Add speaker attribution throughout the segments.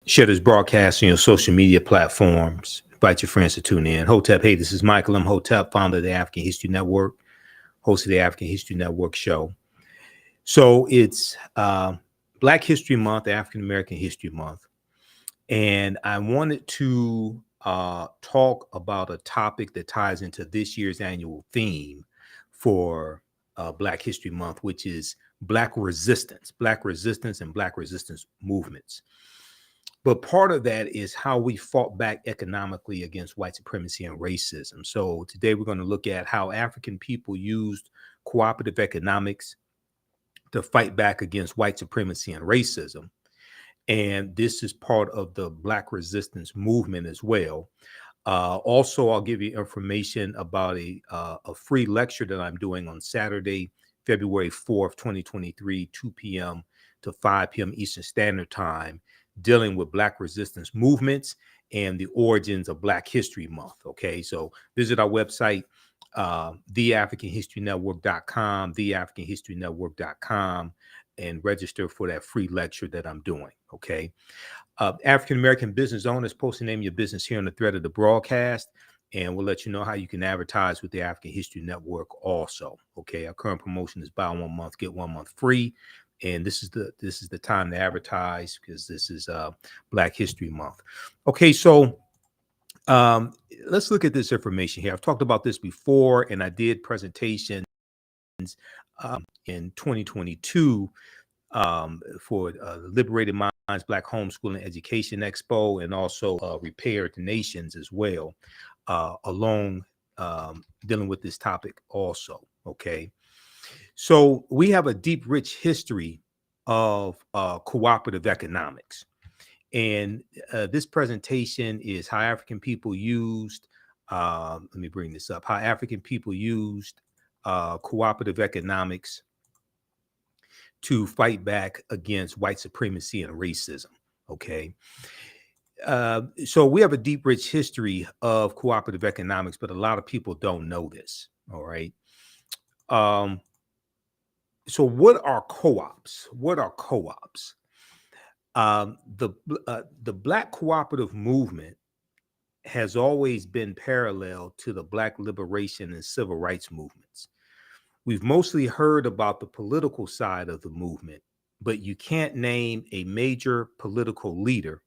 Speaker 1: Share this broadcast on your social media platforms. Invite your friends to tune in. Hotep, hey, this is Michael Imhotep, founder of the African History Network, host of the African History Network show. So it's Black History Month, African American History Month. And I wanted to talk about a topic that ties into this year's annual theme for Black History Month, which is Black resistance and Black resistance movements. But part of that is how we fought back economically against white supremacy and racism. So today we're going to look at how African people used cooperative economics to fight back against white supremacy and racism. And this is part of the Black resistance movement as well. Also, I'll give you information about a free lecture that I'm doing on Saturday, February 4th, 2023, 2 p.m. to 5 p.m. Eastern Standard Time, dealing with Black resistance movements and the origins of Black History Month. Okay, so visit our website, TheAHNShow.com, TheAHNShow.com, and register for that free lecture that I'm doing. Okay, African American business owners, post the name of your business here on the thread of the broadcast, and we'll let you know how you can advertise with the African History Network also. Okay, our current promotion is buy 1 month, get 1 month free. And this is the time to advertise because this is Black History Month. Okay, so let's look at this information here. I've talked about this before, and I did presentations in 2022 for Liberated Minds Black Homeschooling Education Expo, and also Repaired Nations as well, along dealing with this topic also. Okay. So we have a deep, rich history of cooperative economics. And this presentation is how African people used, let me bring this up, how African people used cooperative economics to fight back against white supremacy and racism. Okay. So we have a deep, rich history of cooperative economics, but a lot of people don't know this. All right. So what are co-ops? What are co-ops? The Black cooperative movement has always been parallel to the Black liberation and civil rights movements. We've mostly heard about the political side of the movement, but you can't name a major political leader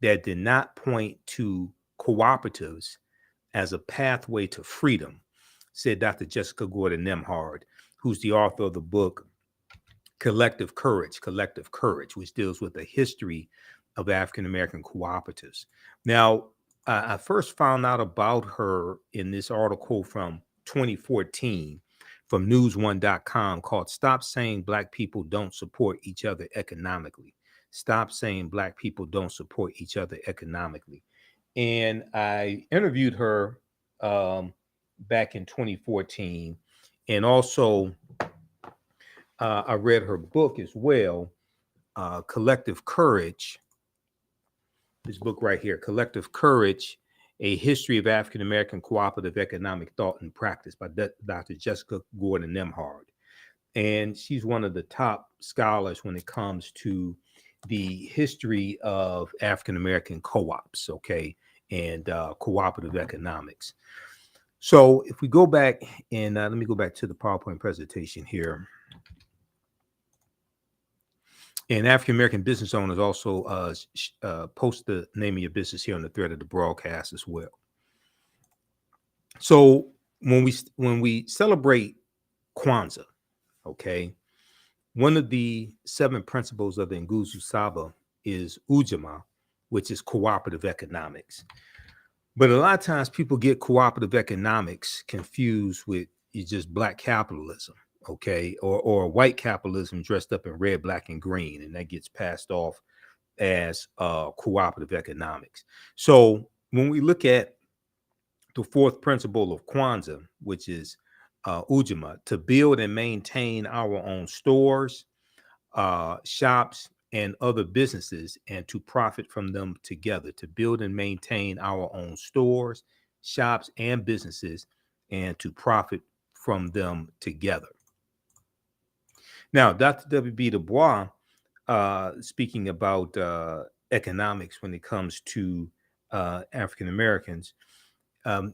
Speaker 1: that did not point to cooperatives as a pathway to freedom, said Dr. Jessica Gordon Nemhard, who's the author of the book Collective Courage, which deals with the history of African American cooperatives. Now, I first found out about her in this article from 2014 from newsone.com called Stop Saying Black People Don't Support Each Other Economically. Stop saying Black people don't support each other economically. And I interviewed her back in 2014, and also I read her book as well, Collective Courage. This book right here, Collective Courage, A History of African American Cooperative Economic Thought and Practice by Dr. Jessica Gordon Nemhard. And she's one of the top scholars when it comes to the history of African American co-ops, okay, and cooperative economics. So if we go back and let me go back to the PowerPoint presentation here. And African American business owners also post the name of your business here on the thread of the broadcast as well. So when we celebrate Kwanzaa, okay, one of the 7 principles of the Nguzo Saba is Ujamaa, which is cooperative economics. But a lot of times people get cooperative economics confused with just Black capitalism. Okay, or white capitalism dressed up in red, black, and green, and that gets passed off as cooperative economics. So when we look at the 4th principle of Kwanzaa, which is Ujamaa, to build and maintain our own stores, shops, and other businesses, and to profit from them together, to build and maintain our own stores, shops, and businesses, and to profit from them together. Now, Dr. W.B. Du Bois, speaking about economics when it comes to African Americans.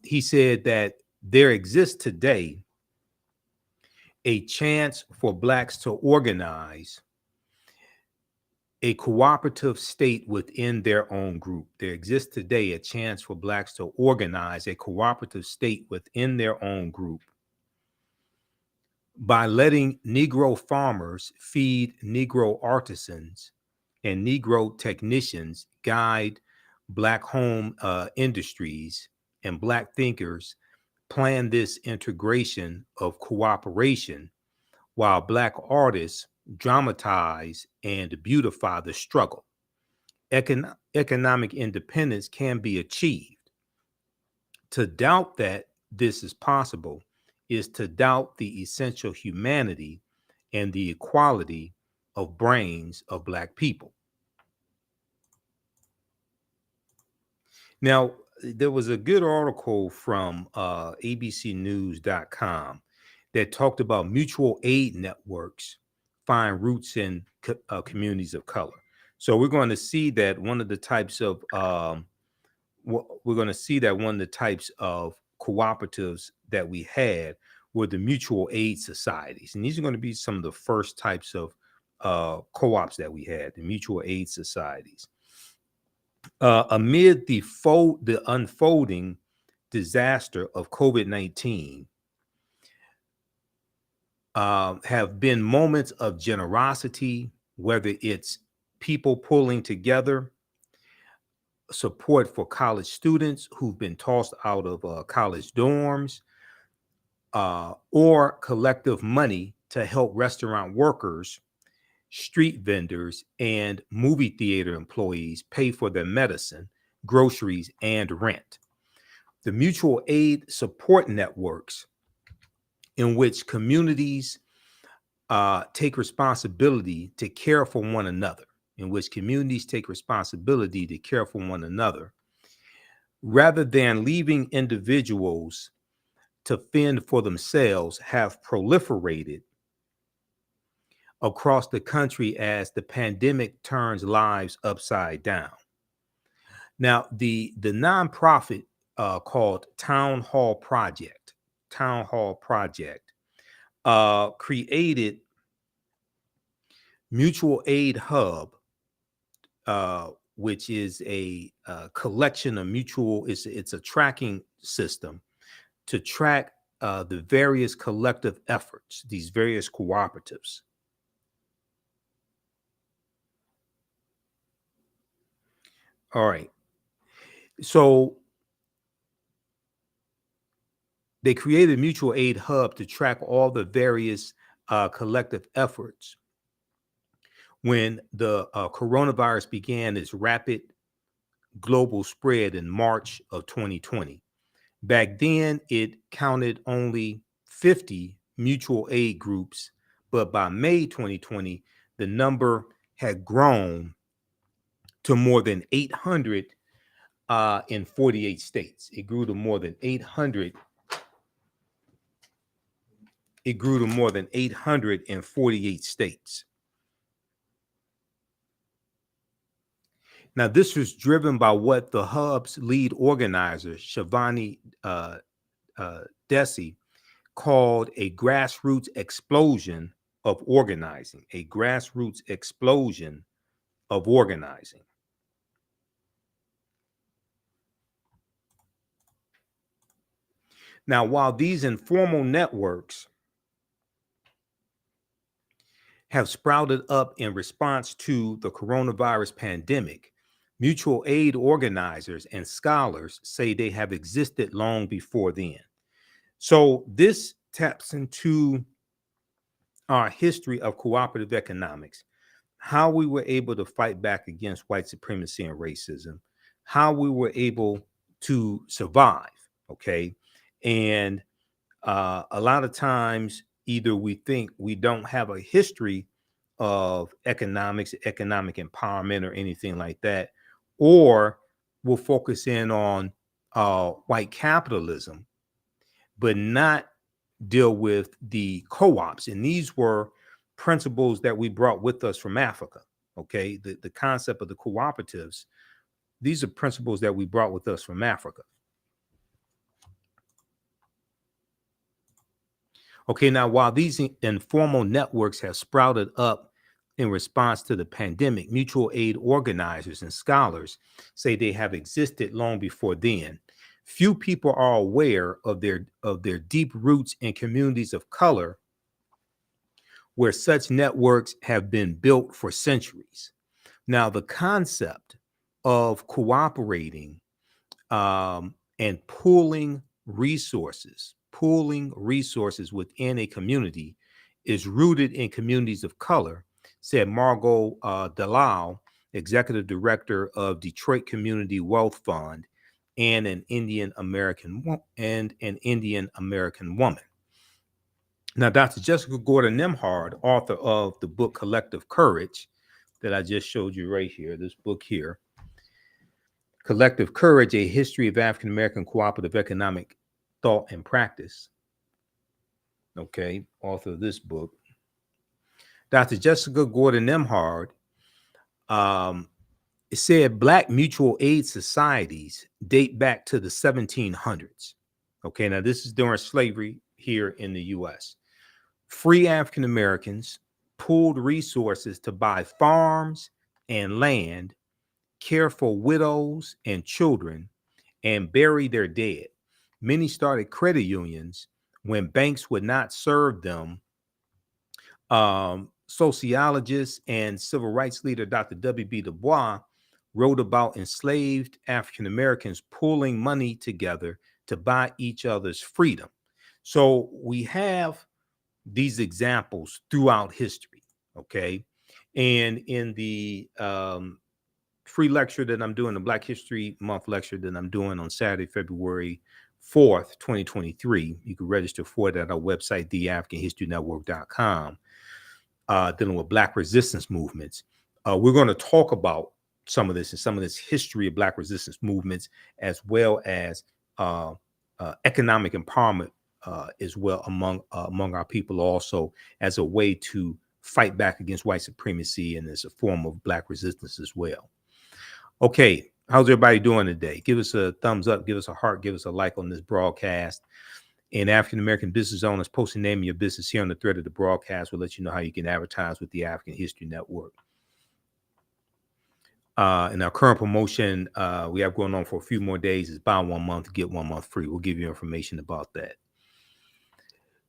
Speaker 1: He said that there exists today a chance for Blacks to organize a cooperative state within their own group. There exists today a chance for Blacks to organize a cooperative state within their own group by letting Negro farmers feed Negro artisans and Negro technicians guide Black home industries, and Black thinkers plan this integration of cooperation, while Black artists dramatize and beautify the struggle. Economic independence can be achieved. To doubt that this is possible is to doubt the essential humanity and the equality of brains of Black people. Now, there was a good article from abcnews.com that talked about mutual aid networks find roots in communities of color. So we're going to see that one of the types of cooperatives that we had were the mutual aid societies, and these are going to be some of the first types of co-ops that we had, the mutual aid societies. Amid the unfolding disaster of COVID-19, have been moments of generosity, whether it's people pulling together, support for college students who've been tossed out of college dorms, or collective money to help restaurant workers, street vendors, and movie theater employees pay for their medicine, groceries, and rent. The mutual aid support networks in which communities take responsibility to care for one another, rather than leaving individuals to fend for themselves, have proliferated across the country as the pandemic turns lives upside down. Now, the nonprofit called Town Hall Project created Mutual Aid Hub, which is a collection of it's a tracking system to track the various collective efforts, these various cooperatives. All right. So they created a mutual aid hub to track all the various collective efforts when the coronavirus began its rapid global spread in March of 2020. Back then, it counted only 50 mutual aid groups, but by May 2020, the number had grown to more than 800 in 48 states. It grew to more than 800 in 48 states. Now, this was driven by what the hub's lead organizer, Shivani Desi, called a grassroots explosion of organizing. Now, while these informal networks have sprouted up in response to the coronavirus pandemic, mutual aid organizers and scholars say they have existed long before then. So this taps into our history of cooperative economics, how we were able to fight back against white supremacy and racism, how we were able to survive, okay? And a lot of times, either we think we don't have a history of economics, economic empowerment, or anything like that, or we'll focus in on white capitalism, but not deal with the co-ops. And these were principles that we brought with us from Africa, Okay, the concept of the cooperatives, these are principles that we brought with us from Africa. Okay, now while these informal networks have sprouted up in response to the pandemic, mutual aid organizers and scholars say they have existed long before then. Few people are aware of their deep roots in communities of color where such networks have been built for centuries. Now, the concept of cooperating and pooling resources within a community is rooted in communities of color, said Margot Dalal, executive director of Detroit Community Wealth Fund, and an Indian American woman. Now, Dr. Jessica Gordon Nimhard, author of the book Collective Courage, that I just showed you right here, this book here, Collective Courage, A History of African American Cooperative Economic Thought and Practice. Okay, author of this book. Dr. Jessica Gordon Nimhard said Black mutual aid societies date back to the 1700s. Okay, now this is during slavery here in the US. Free African Americans pooled resources to buy farms and land, care for widows and children, and bury their dead. Many started credit unions when banks would not serve them. Sociologist and civil rights leader Dr. W.B. Du Bois wrote about enslaved African Americans pooling money together to buy each other's freedom. So we have these examples throughout history, okay? And in the free lecture that I'm doing, the Black History Month lecture that I'm doing on Saturday, February 4th, 2023, you can register for it at our website, TheAFricanHistoryNetwork.com, dealing with Black resistance movements. We're going to talk about some of this history of Black resistance movements, as well as economic empowerment as well among our people, also as a way to fight back against white supremacy and as a form of Black resistance as well. Okay, how's everybody doing today? Give us a thumbs up, give us a heart, give us a like on this broadcast. And African American business owners, post the name of your business here on the thread of the broadcast. We'll let you know how you can advertise with the African History Network. And our current promotion we have going on for a few more days is buy 1 month, get 1 month free. We'll give you information about that.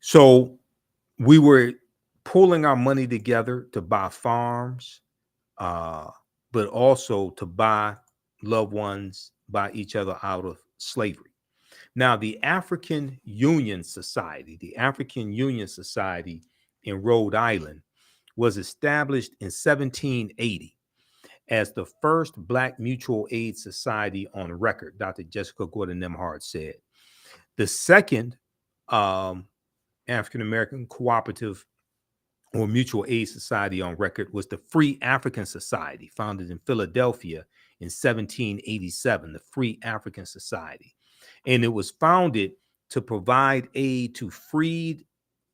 Speaker 1: So we were pulling our money together to buy farms, but also to buy loved ones, buy each other out of slavery. Now, the African Union Society in Rhode Island was established in 1780 as the first Black mutual aid society on record, Dr. Jessica Gordon Nimhard said. The second African American cooperative or mutual aid society on record was the Free African Society, founded in Philadelphia in 1787, the Free African Society. And it was founded to provide aid to freed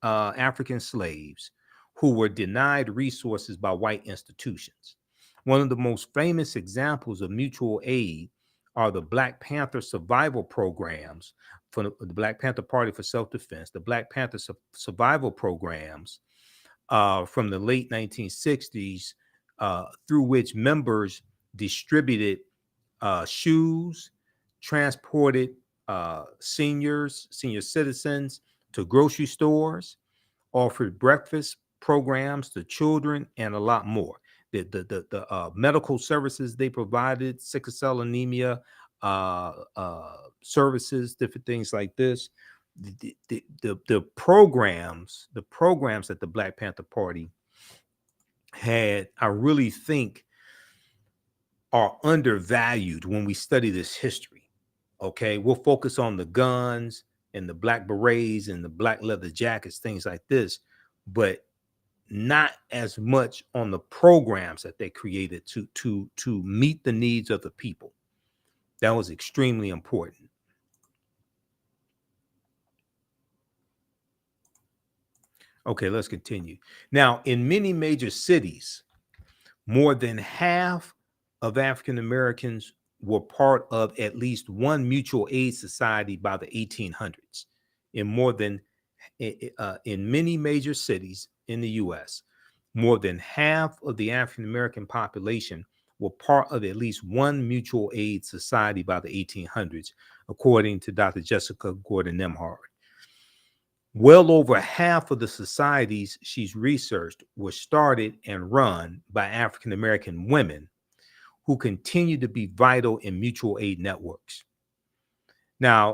Speaker 1: African slaves who were denied resources by white institutions. One of the most famous examples of mutual aid are the Black Panther survival programs for the Black Panther Party for Self-Defense, the Black Panther survival programs from the late 1960s, through which members distributed shoes, transported senior citizens to grocery stores, offered breakfast programs to children, and a lot more. The medical services they provided, sickle cell anemia services, different things like this. The programs that the Black Panther Party had, I really think, are undervalued when we study this history. Okay, we'll focus on the guns and the black berets and the black leather jackets, things like this, but not as much on the programs that they created to meet the needs of the people. That was extremely important. Okay, let's continue. Now, in many major cities, More than half of African Americans were part of at least one mutual aid society by the 1800s. In more than in many major cities in the U.S., more than half of the African American population were part of at least one mutual aid society by the 1800s, according to Dr. Jessica Gordon Nemhard. Well over half of the societies she's researched were started and run by African American women who continue to be vital in mutual aid networks. Now,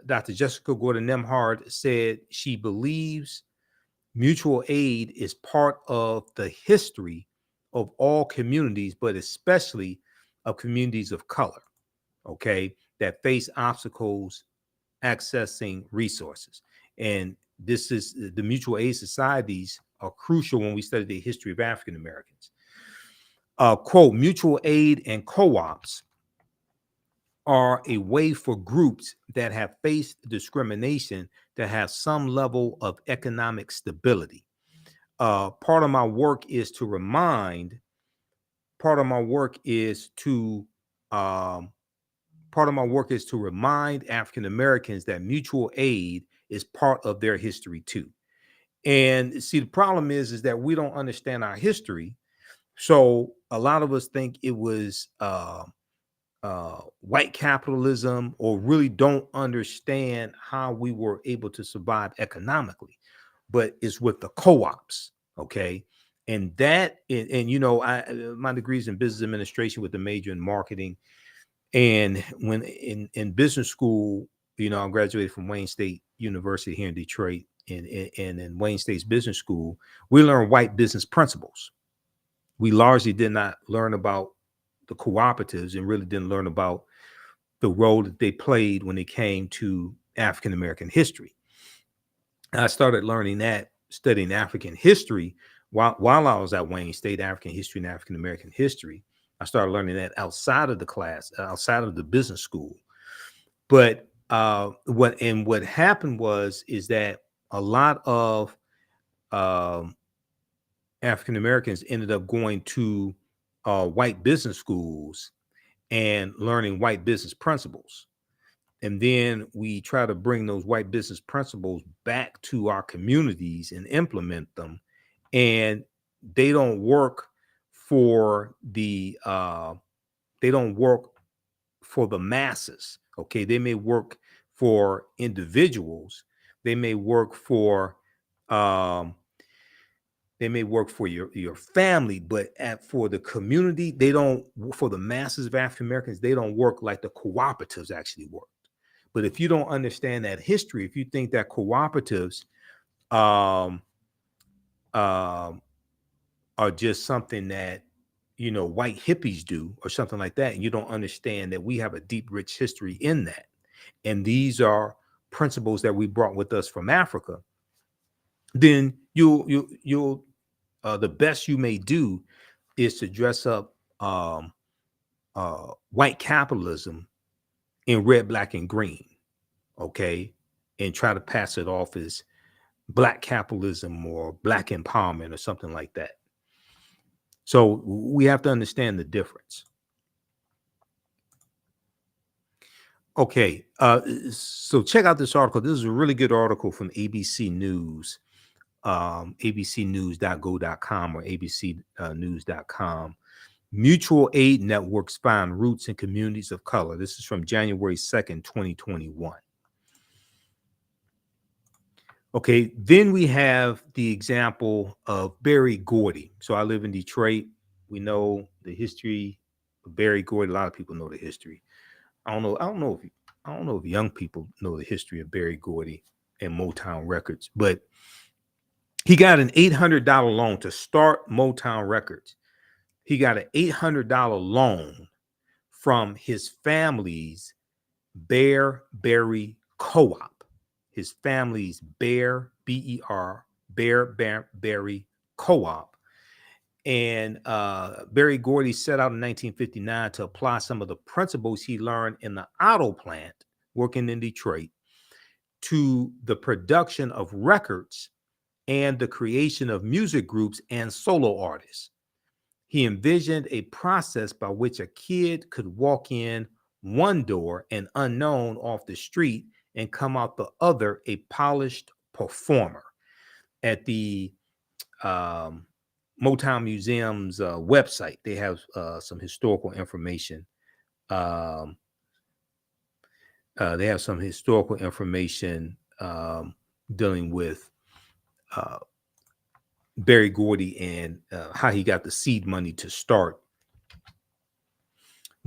Speaker 1: Dr. Jessica Gordon Nemhard said she believes mutual aid is part of the history of all communities, but especially of communities of color, okay, that face obstacles accessing resources. And this is the mutual aid societies are crucial when we study the history of African Americans. Quote, mutual aid and co-ops are a way for groups that have faced discrimination to have some level of economic stability. Part of my work is to remind part of my work is to remind African Americans that mutual aid is part of their history too. And see, the problem is that we don't understand our history. So a lot of us think it was white capitalism, or really don't understand how we were able to survive economically. But it's with the co-ops, okay? And that, and you know, my degree's in business administration with a major in marketing. And when in business school, you know, I graduated from Wayne State University here in Detroit, and in Wayne State's business school, we learned white business principles. We largely did not learn about the cooperatives and really didn't learn about the role that they played when it came to African American history. And I started learning that, studying African history while I was at Wayne State, African history and African American history. I started learning that outside of the class, outside of the business school. But what happened is that a lot of African Americans ended up going to white business schools and learning white business principles. And then we try to bring those white business principles back to our communities and implement them. And they don't work for the masses. Okay, they may work for individuals. They may work for um, your family, but for the community, they don't. For the masses of African Americans, they don't work like the cooperatives actually work. But if you don't understand that history, if you think that cooperatives um, um, are just something that, you know, white hippies do or something like that, and you don't understand that we have a deep, rich history in that, and these are principles that we brought with us from Africa, then you'll the best you may do is to dress up white capitalism in red, black, and green, okay, and try to pass it off as black capitalism or black empowerment or something like that. So we have to understand the difference. Okay, so check out this article. This is a really good article from ABC News, abcnews.go.com or abcnews.com. Mutual aid networks find roots in communities of color. This is from January 2nd, 2021. Okay, then we have the example of Berry Gordy. So I live in Detroit. We know the history of Berry Gordy. A lot of people know the history. I don't know if young people know the history of Berry Gordy and Motown Records, but he got an $800 loan to start Motown Records. He got an $800 loan from his family's Bearberry Co-op. His family's Bearberry Co-op. And Berry Gordy set out in 1959 to apply some of the principles he learned in the auto plant working in Detroit to the production of records and the creation of music groups and solo artists. He envisioned a process by which a kid could walk in one door, an unknown off the street, and come out the other, a polished performer. At the Motown Museum's website, they have some historical information. They have some historical information dealing with Berry Gordy and how he got the seed money to start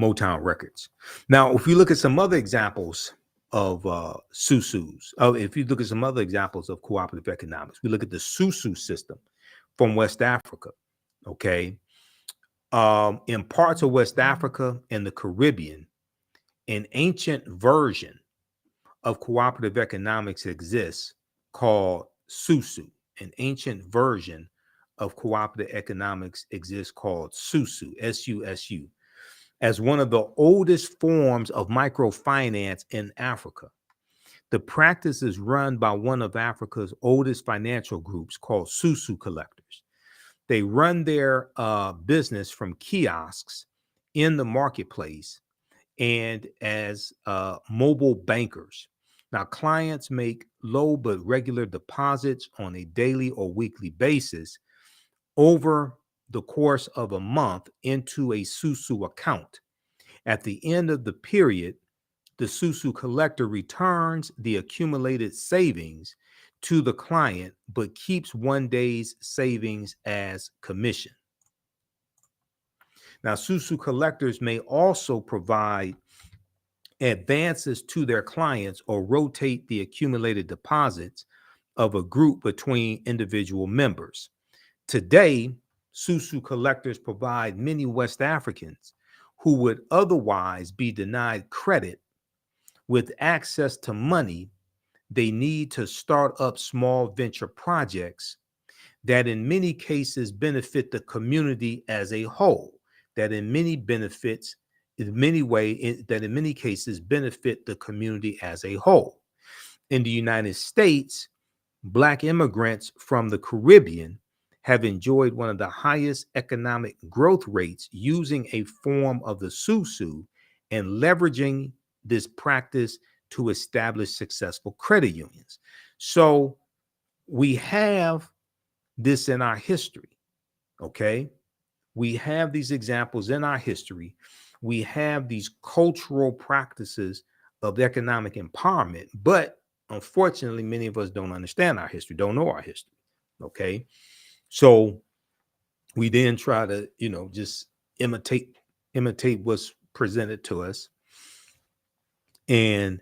Speaker 1: Motown Records. Now, if you look at some other examples of SUSUs, if you look at some other examples of cooperative economics, we look at the SUSU system from West Africa. Okay. In parts of West Africa and the Caribbean, an ancient version of cooperative economics exists called SUSU. An ancient version of cooperative economics exists called SUSU, S-U-S-U, as one of the oldest forms of microfinance in Africa. The practice is run by one of Africa's oldest financial groups called SUSU collectors. They run their business from kiosks in the marketplace and as mobile bankers. Now, clients make low but regular deposits on a daily or weekly basis over the course of a month into a SUSU account. At the end of the period, the SUSU collector returns the accumulated savings to the client, but keeps one day's savings as commission. Now, SUSU collectors may also provide advances to their clients or rotate the accumulated deposits of a group between individual members. Today, SUSU collectors provide many West Africans who would otherwise be denied credit with access to money they need to start up small venture projects that in many cases benefit the community as a whole, that in many cases benefit the community as a whole. In the United States, Black immigrants from the Caribbean have enjoyed one of the highest economic growth rates using a form of the SUSU and leveraging this practice to establish successful credit unions. So we have this in our history, okay? We have these examples in our history. We have these cultural practices of economic empowerment, but unfortunately, many of us don't understand our history, don't know our history, okay? So we then try to, just imitate what's presented to us and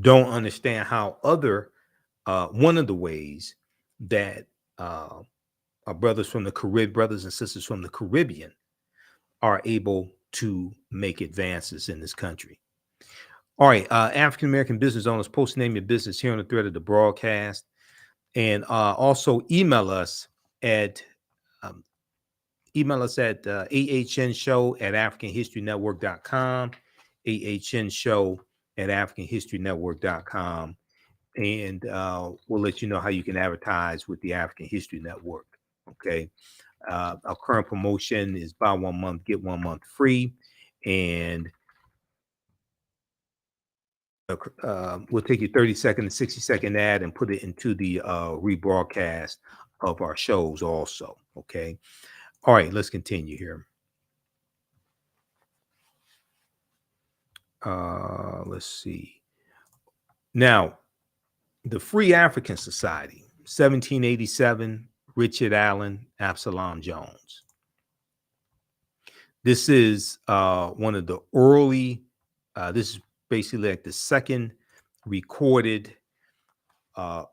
Speaker 1: don't understand how one of the ways that our brothers and sisters from the Caribbean are able to make advances in this country. All right, African American business owners, post name your business here on the thread of the broadcast, and also email us at AHNshow@AfricanHistoryNetwork.com, AHNshow@AfricanHistoryNetwork.com, and we'll let you know how you can advertise with the African History Network. Okay. Our current promotion is buy 1 month, get 1 month free. And we'll take your 30-second and 60-second ad and put it into the rebroadcast of our shows also. Okay. All right, let's continue here. Let's see. Now, the Free African Society, 1787, Richard Allen, Absalom Jones. This is one of the early, this is basically like the second recorded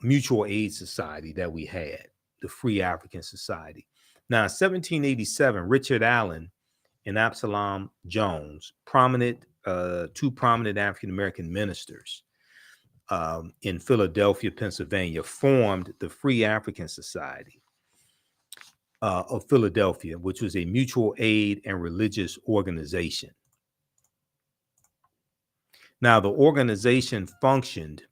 Speaker 1: mutual aid society that we had, the Free African Society. Now, in 1787, Richard Allen and Absalom Jones, two prominent African-American ministers in Philadelphia, Pennsylvania, formed the Free African Society of Philadelphia, which was a mutual aid and religious organization. Now, the organization functioned,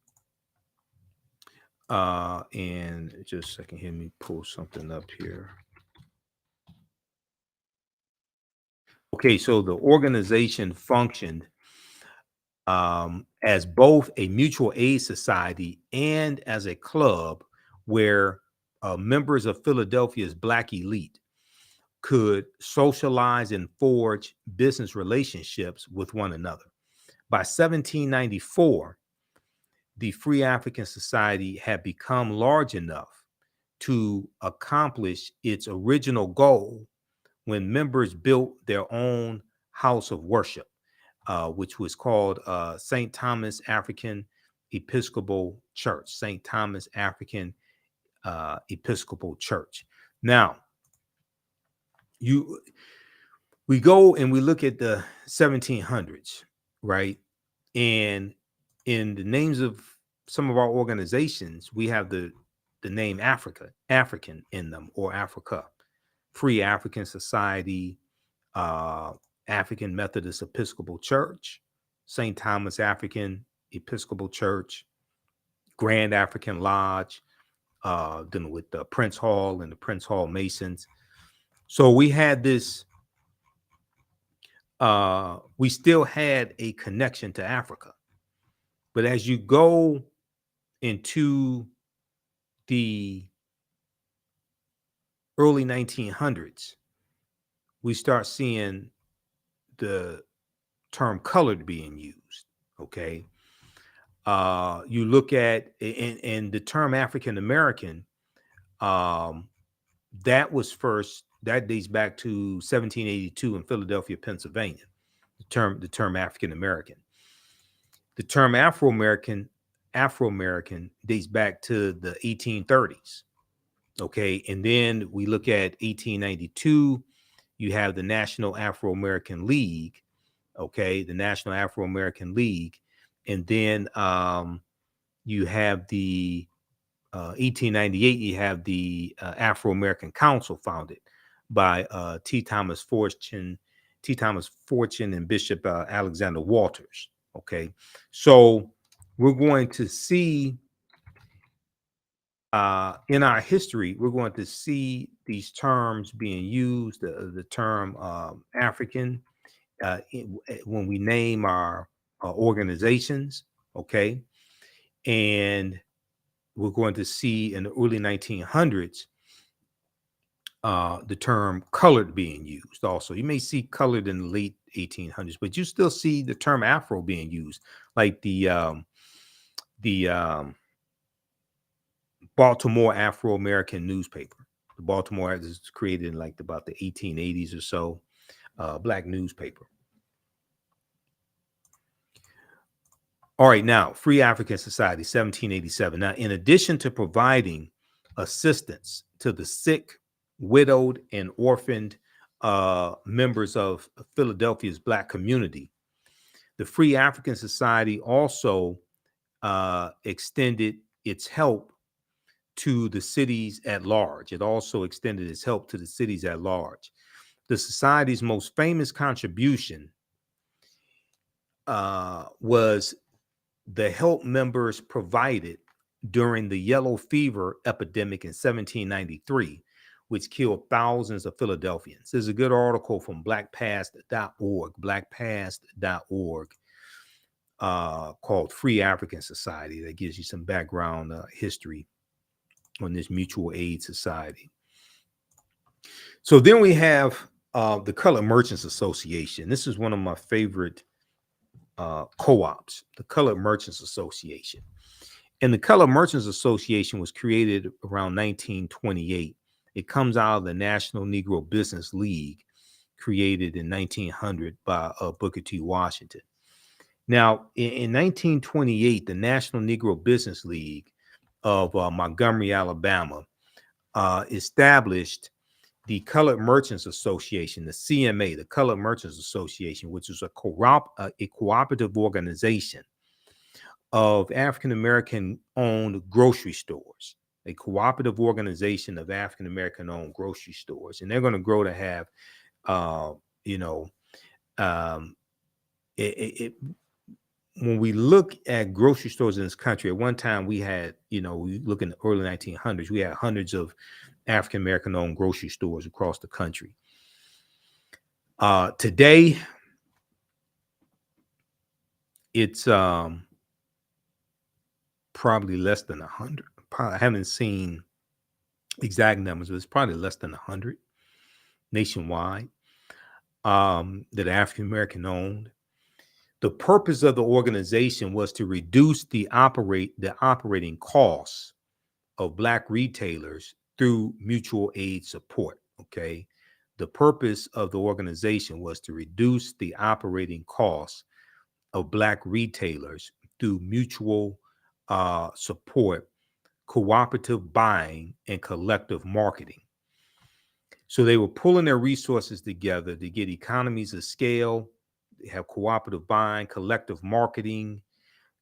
Speaker 1: and just a second, let me pull something up here. Okay, so the organization functioned as both a mutual aid society and as a club where members of Philadelphia's Black elite could socialize and forge business relationships with one another. By 1794, the Free African Society had become large enough to accomplish its original goal when members built their own house of worship, which was called St. Thomas African Episcopal Church, St. Thomas African Episcopal Church. Now, we go and we look at the 1700s, right? And in the names of some of our organizations, we have the name African in them, or Africa, Free African Society, African Methodist Episcopal Church, St. Thomas African Episcopal Church, Grand African Lodge, then with the Prince Hall and the Prince Hall Masons. So we had this, we still had a connection to Africa. But as you go into the early 1900s, we start seeing the term colored being used. Okay. You look at, and the term African American, that was first, that dates back to 1782 in Philadelphia, Pennsylvania. The term African American. The term Afro American dates back to the 1830s. Okay, and then we look at 1892. You have the National Afro-American League. Okay, the National Afro-American League, and then you have the 1898. You have the Afro-American Council, founded by T. Thomas Fortune, and Bishop Alexander Walters. Okay, so we're going to see in our history, we're going to see these terms being used, the term African, when we name our organizations, okay? And we're going to see in the early 1900s, the term colored being used also. You may see colored in the late 1800s, but you still see the term Afro being used, like the Baltimore Afro-American newspaper. The Baltimore is created in like about the 1880s or so, black newspaper. All right, now, Free African Society, 1787. Now, in addition to providing assistance to the sick, widowed, and orphaned members of Philadelphia's Black community, the Free African Society also extended its help to the cities at large. It also extended its help to the cities at large. The society's most famous contribution was the help members provided during the yellow fever epidemic in 1793, which killed thousands of Philadelphians. There's a good article from blackpast.org, called Free African Society, that gives you some background history on this mutual aid society. So then we have the Colored Merchants Association. This is one of my favorite co-ops, the Colored Merchants Association. And the Colored Merchants Association was created around 1928. It comes out of the National Negro Business League, created in 1900 by Booker T. Washington. Now, in 1928, the National Negro Business League of Montgomery, Alabama, established the Colored Merchants Association, the CMA, the Colored Merchants Association, which is a cooperative organization of African-American owned grocery stores, a cooperative organization of African-American owned grocery stores. And they're going to grow to have, when we look at grocery stores in this country, at one time we had, we look in the early 1900s, we had hundreds of African-American owned grocery stores across the country. Today, it's probably less than 100. I haven't seen exact numbers, but it's probably less than 100 nationwide that are African American owned. The purpose of the organization was to reduce the operating costs of Black retailers through mutual aid support. Okay. The purpose of the organization was to reduce the operating costs of Black retailers through mutual support, cooperative buying, and collective marketing. So they were pulling their resources together to get economies of scale. They have cooperative buying, collective marketing,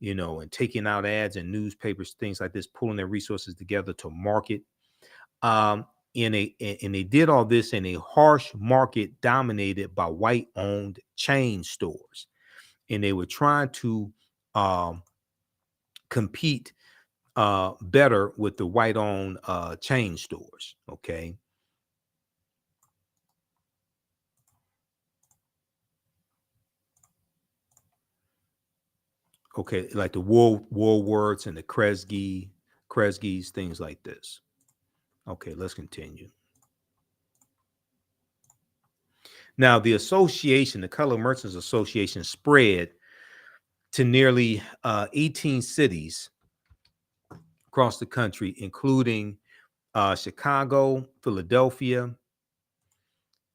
Speaker 1: and taking out ads in newspapers, things like this, pulling their resources together to market. Um, and they did all this in a harsh market dominated by white-owned chain stores, and they were trying to compete better with the white-owned chain stores. Okay. Okay, like the Woolworths and the Kresge's, things like this. Okay, let's continue. Now, the association, the Color Merchants Association, spread to nearly 18 cities across the country, including Chicago, Philadelphia,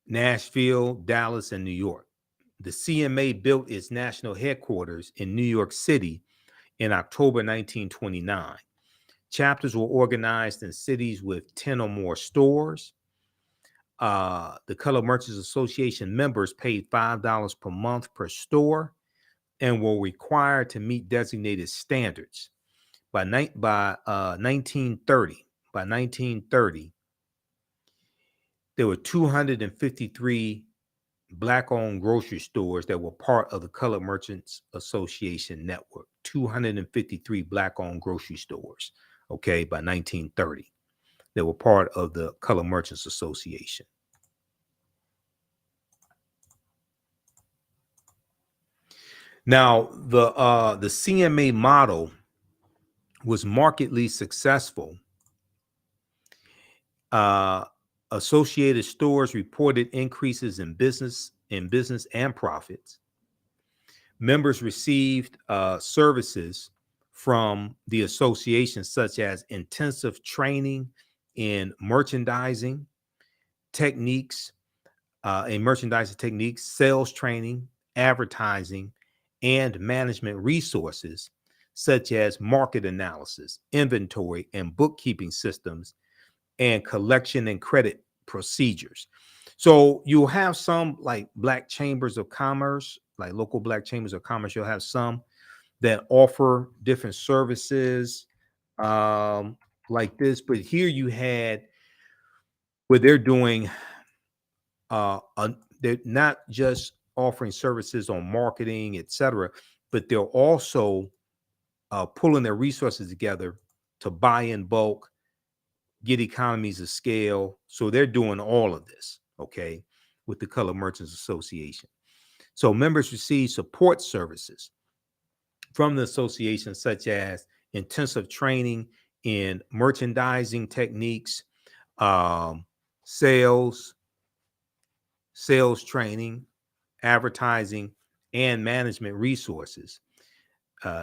Speaker 1: Nashville, Dallas, and New York. The CMA built its national headquarters in New York City in October 1929. Chapters were organized in cities with 10 or more stores. The Color Merchants Association members paid $5 per month per store and were required to meet designated standards. By 1930, there were 253 Black-owned grocery stores that were part of the Colored Merchants Association network. 253 Black-owned grocery stores, okay, by 1930, that were part of the Colored Merchants Association. Now, the CMA model was markedly successful. Associated stores reported increases in business and profits. Members received services from the association, such as intensive training in merchandising techniques, sales training, advertising, and management resources, such as market analysis, inventory, and bookkeeping systems, and collection and credit procedures. So you'll have some like Black chambers of commerce, like local Black chambers of commerce. You'll have some that offer different services like this. But here you had where they're doing, they're not just offering services on marketing, etc., but they're also pulling their resources together to buy in bulk, get economies of scale. So they're doing all of this, okay, with the Colored Merchants Association. So members receive support services from the association, such as intensive training in merchandising techniques, sales training, advertising, and management resources,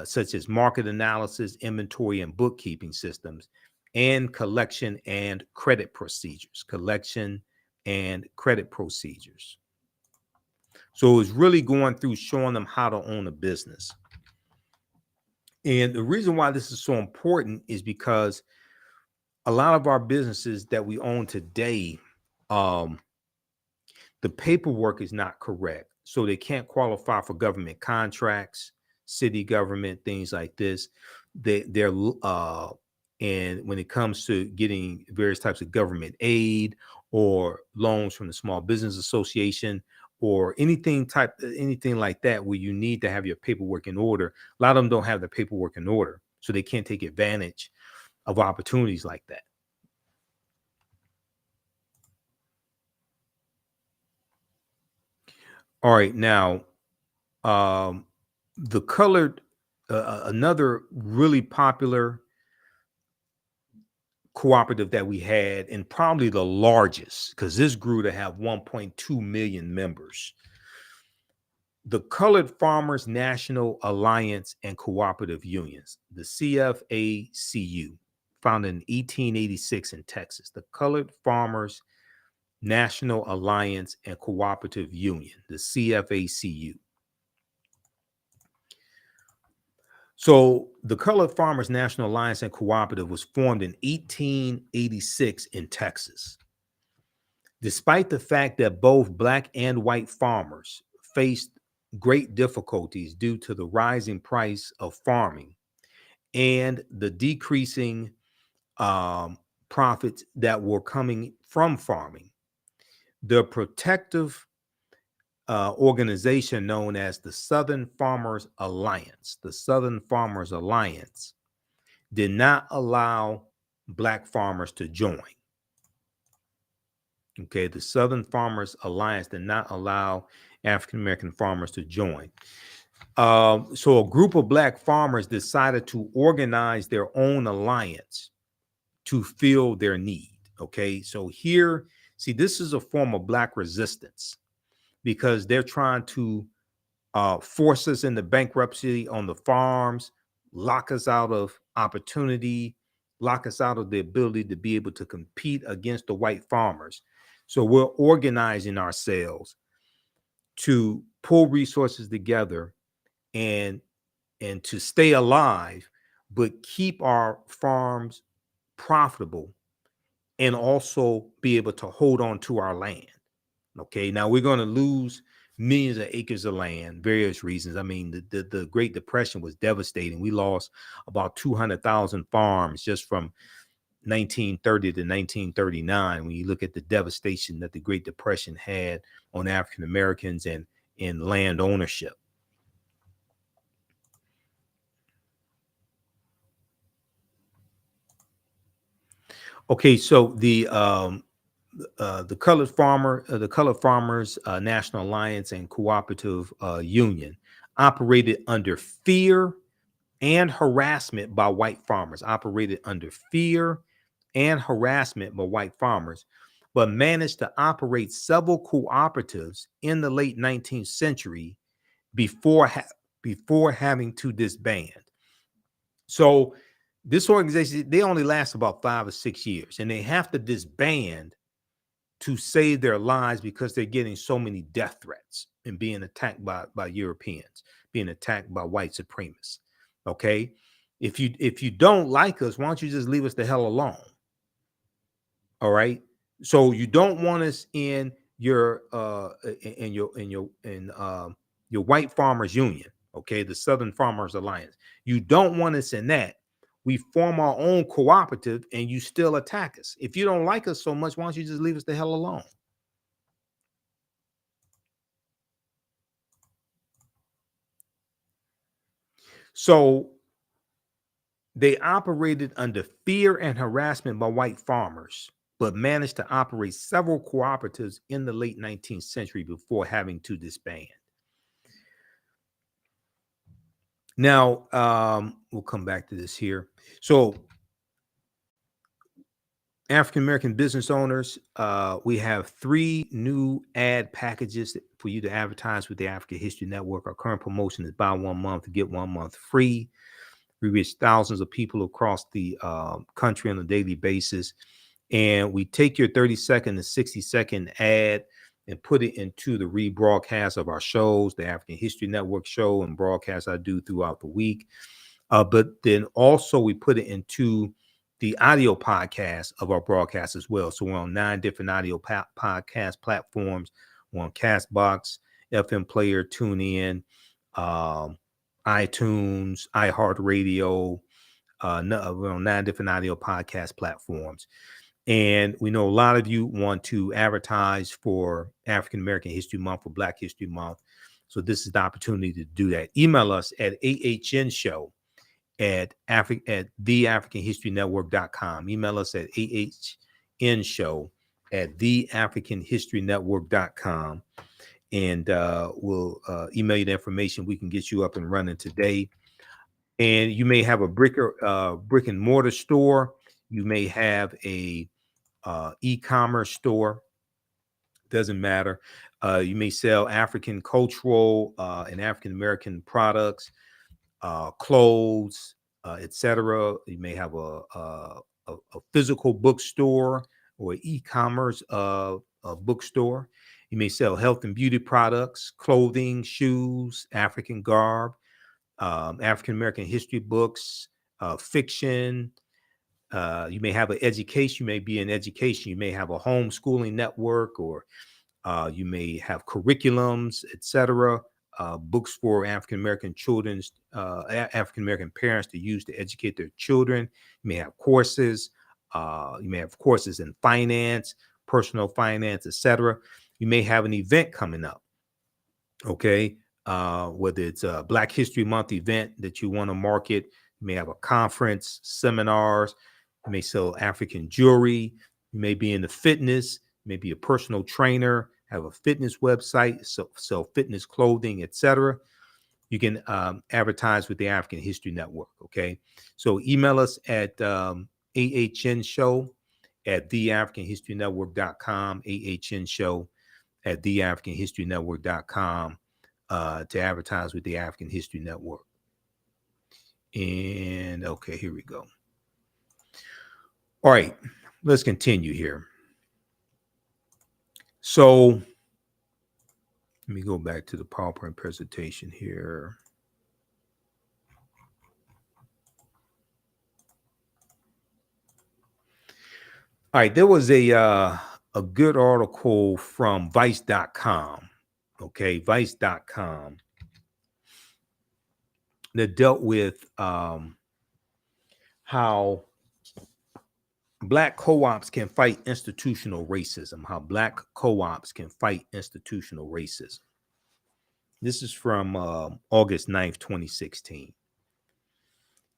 Speaker 1: such as market analysis, inventory, and bookkeeping systems, and collection and credit procedures. So it's really going through showing them how to own a business. And the reason why this is so important is because a lot of our businesses that we own today, the paperwork is not correct. So they can't qualify for government contracts, city government, things like this. They're and when it comes to getting various types of government aid or loans from the Small Business Association or anything like that, where you need to have your paperwork in order, a lot of them don't have the paperwork in order, so they can't take advantage of opportunities like that. All right, now the colored, another really popular cooperative that we had, and probably the largest, because this grew to have 1.2 million members. The Colored Farmers National Alliance and Cooperative Unions, the CFACU, founded in 1886 in Texas. The Colored Farmers National Alliance and Cooperative Union, the CFACU. So the Colored Farmers National Alliance and Cooperative was formed in 1886 in Texas. Despite the fact that both Black and white farmers faced great difficulties due to the rising price of farming and the decreasing profits that were coming from farming, the protective organization known as the Southern Farmers Alliance, did not allow Black farmers to join. Okay, the Southern Farmers Alliance did not allow African American farmers to join. So a group of Black farmers decided to organize their own alliance to fill their need. Okay, so here, see, this is a form of Black resistance because they're trying to force us into bankruptcy on the farms, lock us out of opportunity, lock us out of the ability to be able to compete against the white farmers. So we're organizing ourselves to pull resources together and to stay alive, but keep our farms profitable and also be able to hold on to our land. Okay, now we're going to lose millions of acres of land, various reasons. I mean, the Great Depression was devastating. We lost about 200,000 farms just from 1930 to 1939. When you look at the devastation that the Great Depression had on African Americans and in land ownership. Okay, so the Colored Farmers National Alliance and Cooperative Union operated under fear and harassment by white farmers, but managed to operate several cooperatives in the late 19th century before having to disband. So this organization, they only last about 5 or 6 years, and they have to disband to save their lives because they're getting so many death threats and being attacked by Europeans, being attacked by white supremacists. Okay, if you don't like us, why don't you just leave us the hell alone? All right. So you don't want us in your white farmers union, okay, the Southern Farmers Alliance. You don't want us in that. We form our own cooperative and you still attack us. If you don't like us so much, why don't you just leave us the hell alone? So they operated under fear and harassment by white farmers, but managed to operate several cooperatives in the late 19th century before having to disband. Now, we'll come back to this here. So African-American business owners, we have 3 new ad packages for you to advertise with the African History Network. Our current promotion is buy 1 month, get 1 month free. We reach thousands of people across the country on a daily basis. And we take your 30-second to 60-second ad and put it into the rebroadcast of our shows, the African History Network show and broadcasts I do throughout the week. But then also we put it into the audio podcast of our broadcast as well. So we're on 9 different audio podcast platforms. We're on Castbox, FM Player, TuneIn, iTunes, iHeartRadio. We're on 9 different audio podcast platforms. And we know a lot of you want to advertise for African American History Month, for Black History Month. So this is the opportunity to do that. Email us at AHNShow at TheAfricanHistoryNetwork.com. Email us at AHNShow at TheAfricanHistoryNetwork.com. and we'll email you the information. We can get you up and running today. And you may have a brick and mortar store. You may have a e-commerce store. Doesn't matter. You may sell African cultural and African American products, clothes, etc. You may have a physical bookstore or e-commerce a bookstore. You may sell health and beauty products, clothing, shoes, African garb, African American history books, fiction. You may have an education. You may be in education. You may have a homeschooling network, or you may have curriculums, etc. Books for African American children's African American parents to use to educate their children. You may have courses. You may have courses in finance, personal finance, etc. You may have an event coming up. Okay, whether it's a Black History Month event that you want to market. You may have a conference, seminars. You may sell African jewelry. You may be into fitness. Maybe a personal trainer, have a fitness website, sell fitness clothing, etc. You can advertise with the African History Network. Okay, so email us at TheAHNShow at TheAfricanHistoryNetwork.com, TheAHNShow at TheAfricanHistoryNetwork.com to advertise with the African History Network. And okay, here we go. All right, let's continue here. So let me go back to the PowerPoint presentation here. All right, there was a good article from Vice.com, okay, Vice.com, that dealt with how Black co-ops can fight institutional racism, how Black co-ops can fight institutional racism. This is from August 9th, 2016.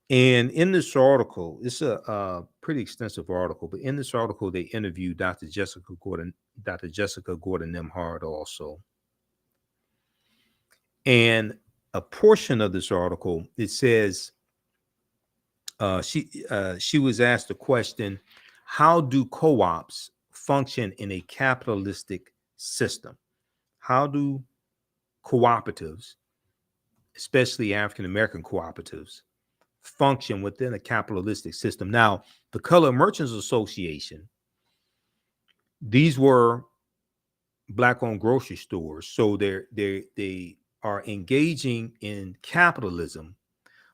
Speaker 1: And in this article, it's a pretty extensive article, but in this article, they interviewed Dr. Jessica Gordon Nimhard also. And a portion of this article, it says, she was asked the question, how do co-ops function in a capitalistic system? How do cooperatives, especially African-American cooperatives, function within a capitalistic system? Now, the Colored Merchants Association, these were Black-owned grocery stores, so they are engaging in capitalism,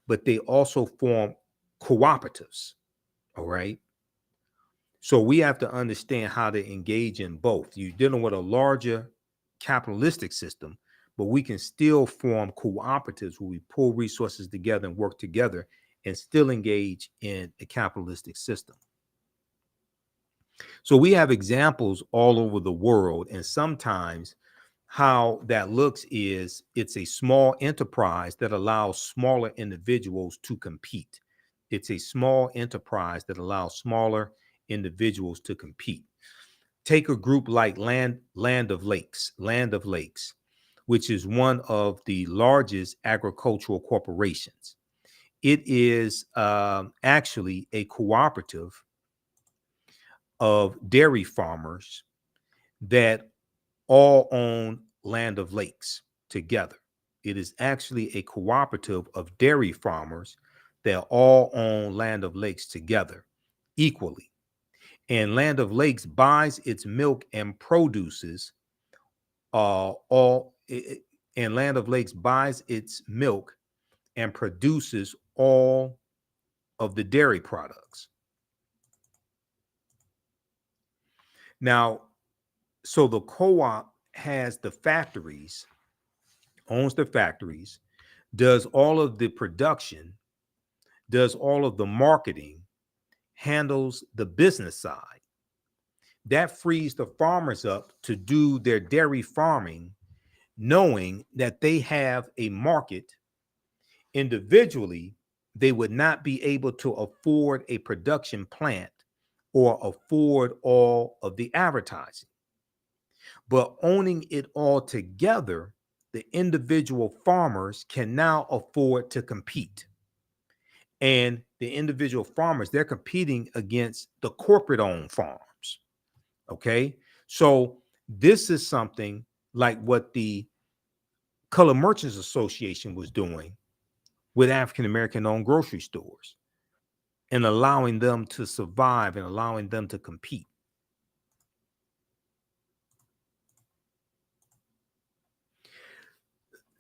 Speaker 1: but they also form cooperatives. All right. So we have to understand how to engage in both. You're dealing with a larger capitalistic system, but we can still form cooperatives where we pull resources together and work together and still engage in a capitalistic system. So we have examples all over the world, and sometimes how that looks is it's a small enterprise that allows smaller individuals to compete. It's a small enterprise that allows smaller individuals to compete. Take a group like Land of Lakes, which is one of the largest agricultural corporations. It is actually a cooperative of dairy farmers that all own Land of Lakes together. It is actually a cooperative of dairy farmers that all own Land of Lakes together equally. And Land of Lakes buys its milk and produces and Land of Lakes buys its milk and produces all of the dairy products. Now, so the co-op has the factories, owns the factories, does all of the production, does all of the marketing, handles the business side. That frees the farmers up to do their dairy farming, knowing that they have a market. Individually, they would not be able to afford a production plant or afford all of the advertising. But owning it all together, the individual farmers can now afford to compete. And the individual farmers, they're competing against the corporate owned farms. Okay. So this is something like what the Colored Merchants Association was doing with African American owned grocery stores and allowing them to survive and allowing them to compete.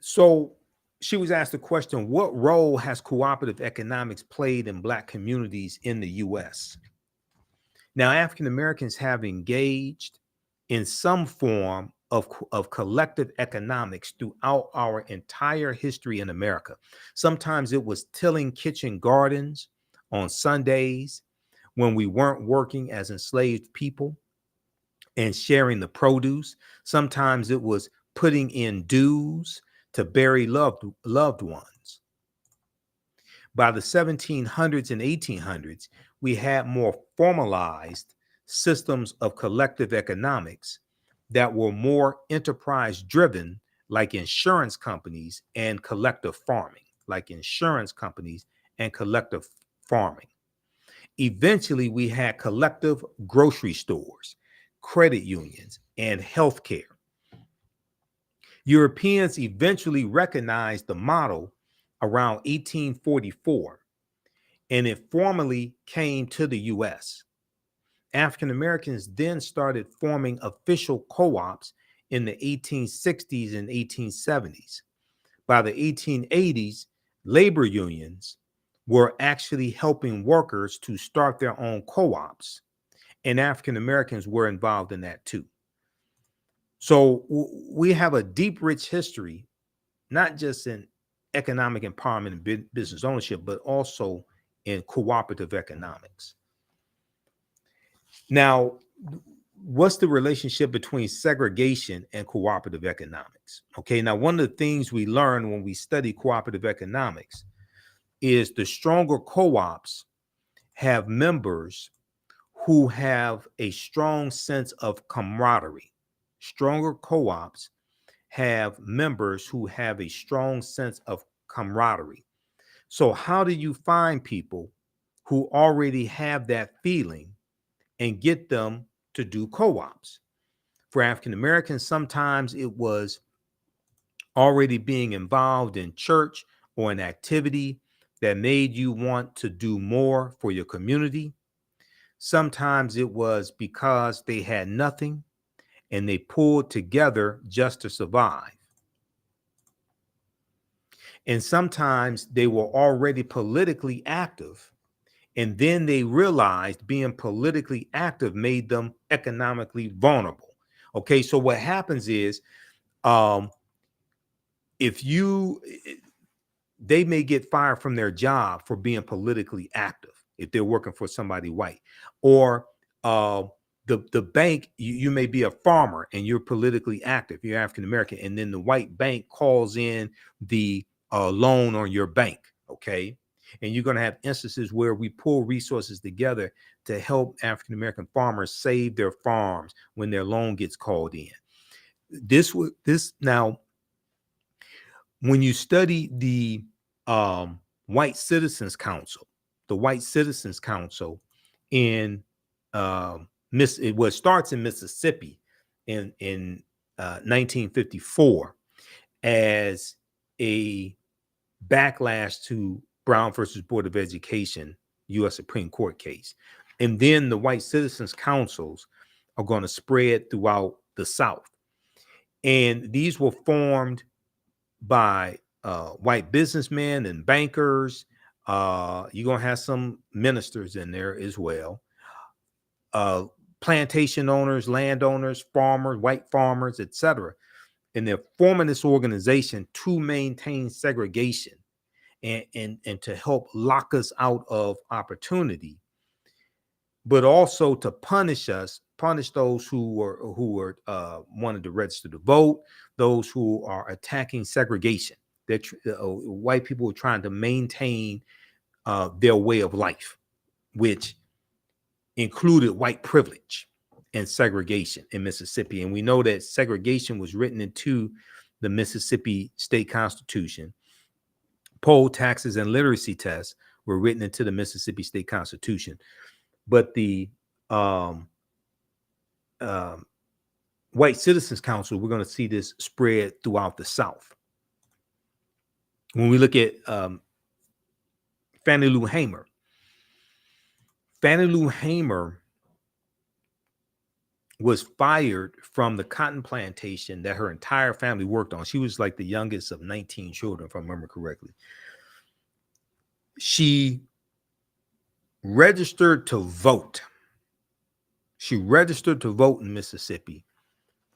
Speaker 1: So she was asked the question, what role has cooperative economics played in Black communities in the US? Now, African Americans have engaged in some form of collective economics throughout our entire history in America. Sometimes it was tilling kitchen gardens on Sundays when we weren't working as enslaved people and sharing the produce. Sometimes it was putting in dues to bury loved ones. By the 1700s and 1800s, we had more formalized systems of collective economics that were more enterprise driven, like insurance companies and collective farming, Eventually, we had collective grocery stores, credit unions, and healthcare. Europeans eventually recognized the model around 1844, and it formally came to the US. African Americans then started forming official co-ops in the 1860s and 1870s. By the 1880s, labor unions were actually helping workers to start their own co-ops, and African Americans were involved in that too. So we have a deep, rich history, not just in economic empowerment and business ownership, but also in cooperative economics. Now, what's the relationship between segregation and cooperative economics? Okay, now one of the things we learn when we study cooperative economics is the stronger co-ops have members who have a strong sense of camaraderie. Stronger co-ops have members who have a strong sense of camaraderie. So how do you find people who already have that feeling and get them to do co-ops? For African Americans, sometimes it was already being involved in church or an activity that made you want to do more for your community. Sometimes it was because they had nothing and they pulled together just to survive. And sometimes they were already politically active, and then they realized being politically active made them economically vulnerable. Okay, so what happens is if you they may get fired from their job for being politically active if they're working for somebody white, or the bank, you may be a farmer and you're politically active, you're African American, and then the white bank calls in the loan on your bank. Okay, and you're going to have instances where we pull resources together to help African American farmers save their farms when their loan gets called in. This now, when you study the White Citizens Council, the White Citizens Council in it starts in Mississippi in 1954 as a backlash to Brown versus Board of Education, U.S. Supreme Court case. And then the White Citizens Councils are going to spread throughout the South. And these were formed by white businessmen and bankers. You're going to have some ministers in there as well. Plantation owners, landowners, farmers, white farmers, etc. And they're forming this organization to maintain segregation and to help lock us out of opportunity, but also to punish those who were wanted to register to vote, those who are attacking segregation. That white people were trying to maintain their way of life, which included white privilege. and segregation in Mississippi. And we know that segregation was written into the Mississippi State Constitution. Poll taxes and literacy tests were written into the Mississippi State Constitution. But the White Citizens Council, we're going to see this spread throughout the South. When we look at Fannie Lou Hamer, Fannie Lou Hamer was fired from the cotton plantation that her entire family worked on. She was like the youngest of 19 children, if I remember correctly. She registered to vote. She registered to vote in Mississippi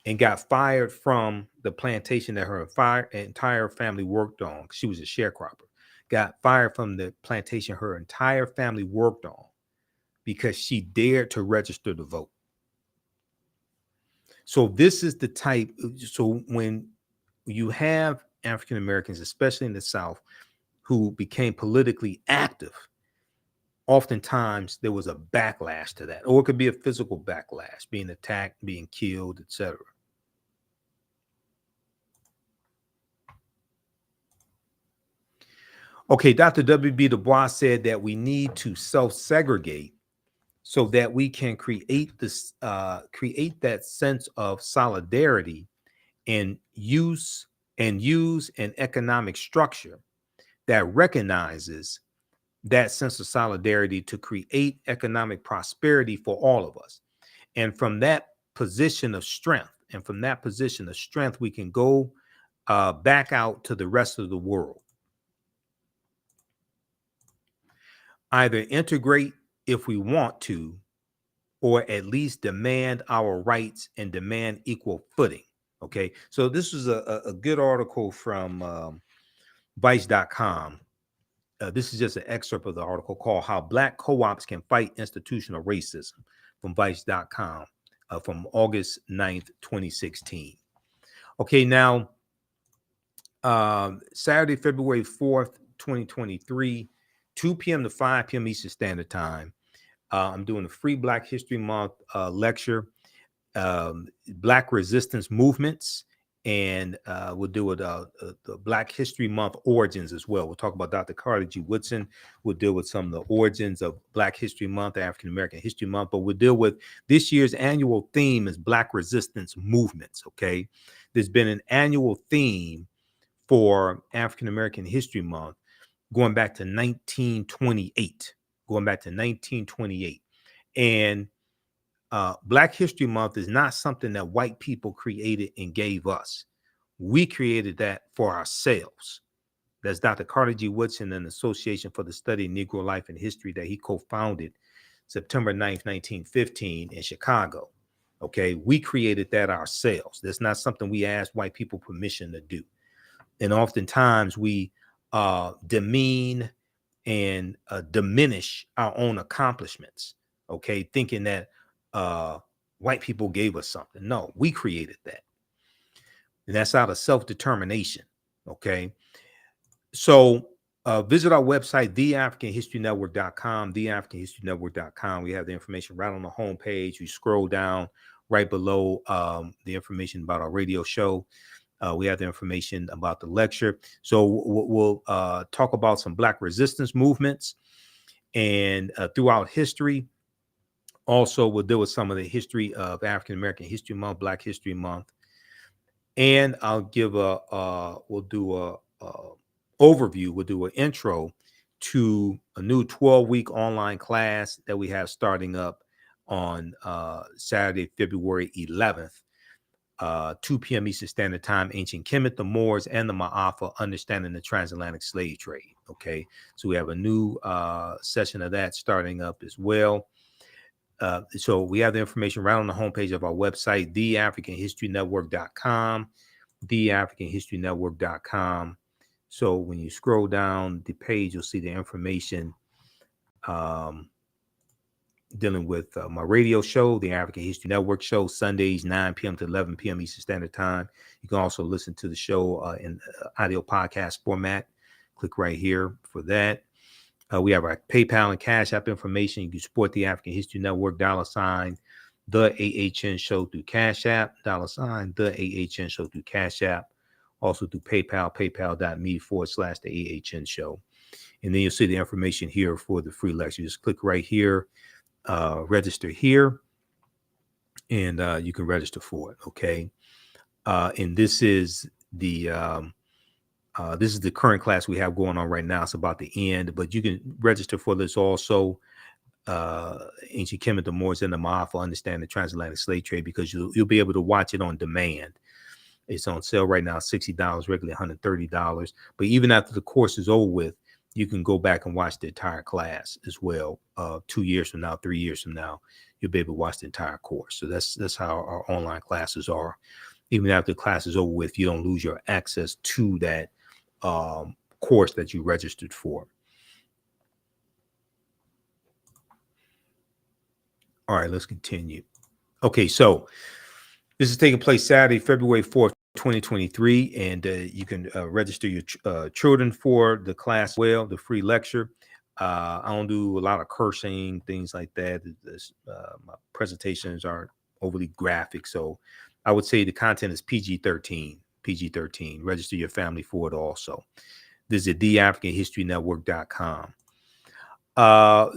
Speaker 1: and got fired from the plantation that her entire family worked on. She was a sharecropper. Got fired from the plantation her entire family worked on because she dared to register to vote. So this is the type. So when you have African Americans, especially in the South, who became politically active, oftentimes there was a backlash to that, or it could be a physical backlash, being attacked, being killed, etc. Okay, Dr. W.B. Du Bois said that we need to self-segregate so that we can create this, create that sense of solidarity and use an economic structure that recognizes that sense of solidarity to create economic prosperity for all of us. And from that position of strength, we can go back out to the rest of the world. Either integrate if we want to, or at least demand our rights and demand equal footing. Okay, so this is a good article from Vice.com. This is just an excerpt of the article called How Black Co-ops Can Fight Institutional Racism from Vice.com from August 9th, 2016. Okay, now, Saturday, February 4th, 2023, 2 p.m. to 5 p.m. Eastern Standard Time. I'm doing a free Black History Month lecture, Black Resistance Movements, and we'll deal with the Black History Month origins as well. We'll talk about Dr. Carter G. Woodson. We'll deal with some of the origins of Black History Month, African American History Month, but we'll deal with this year's annual theme is Black Resistance Movements, okay? There's been an annual theme for African American History Month going back to 1928, And Black History Month is not something that white people created and gave us. We created that for ourselves. That's Dr. Carter G. Woodson and the Association for the Study of Negro Life and History that he co-founded September 9th, 1915 in Chicago. Okay, we created that ourselves. That's not something we asked white people permission to do. And oftentimes we demean and diminish our own accomplishments, okay, thinking that white people gave us something. No, we created that. And that's out of self-determination, okay? So visit our website, TheAfricanHistoryNetwork.com, TheAfricanHistoryNetwork.com. We have the information right on the homepage. You scroll down right below the information about our radio show. We have the information about the lecture. So we'll talk about some Black resistance movements and throughout history. Also, we'll deal with some of the history of African American History Month, Black History Month. And I'll give we'll do a overview. We'll do an intro to a new 12-week online class that we have starting up on Saturday, February 11th. 2 p.m. Eastern Standard Time, Ancient Kemet, the Moors, and the Ma'afa, Understanding the Transatlantic Slave Trade. Okay, so we have a new session of that starting up as well. So we have the information right on the homepage of our website, TheAfricanHistoryNetwork.com, TheAfricanHistoryNetwork.com. So when you scroll down the page, you'll see the information dealing with my radio show, the African History Network show, Sundays, 9 p.m. to 11 p.m. Eastern Standard Time. You can also listen to the show in audio podcast format. Click right here for that. We have our PayPal and Cash App information. You can support the African History Network, $, The AHN Show through Cash App, $ The AHN Show through Cash App, also through PayPal, paypal.me/The AHN Show. And then you'll see the information here for the free lecture. Just click right here, register here, and you can register for it. Okay. And this is the current class we have going on right now. It's about the end, but you can register for this also. Ancient Kemet, the Moors, and the Ma'afa, Understand the Transatlantic Slave Trade, because you'll be able to watch it on demand. It's on sale right now, $60, regularly $130. But even after the course is over with, you can go back and watch the entire class as well. 2 years from now, 3 years from now, you'll be able to watch the entire course. So that's how our online classes are. Even after the class is over with, you don't lose your access to that course that you registered for. All right, let's continue. Okay, so this is taking place Saturday, February 4th, 2023, and you can register your children for the class. Well, the free lecture. I don't do a lot of cursing, things like that. My presentations aren't overly graphic, so I would say the content is PG-13. PG-13. Register your family for it also. Visit TheAfricanHistoryNetwork.com.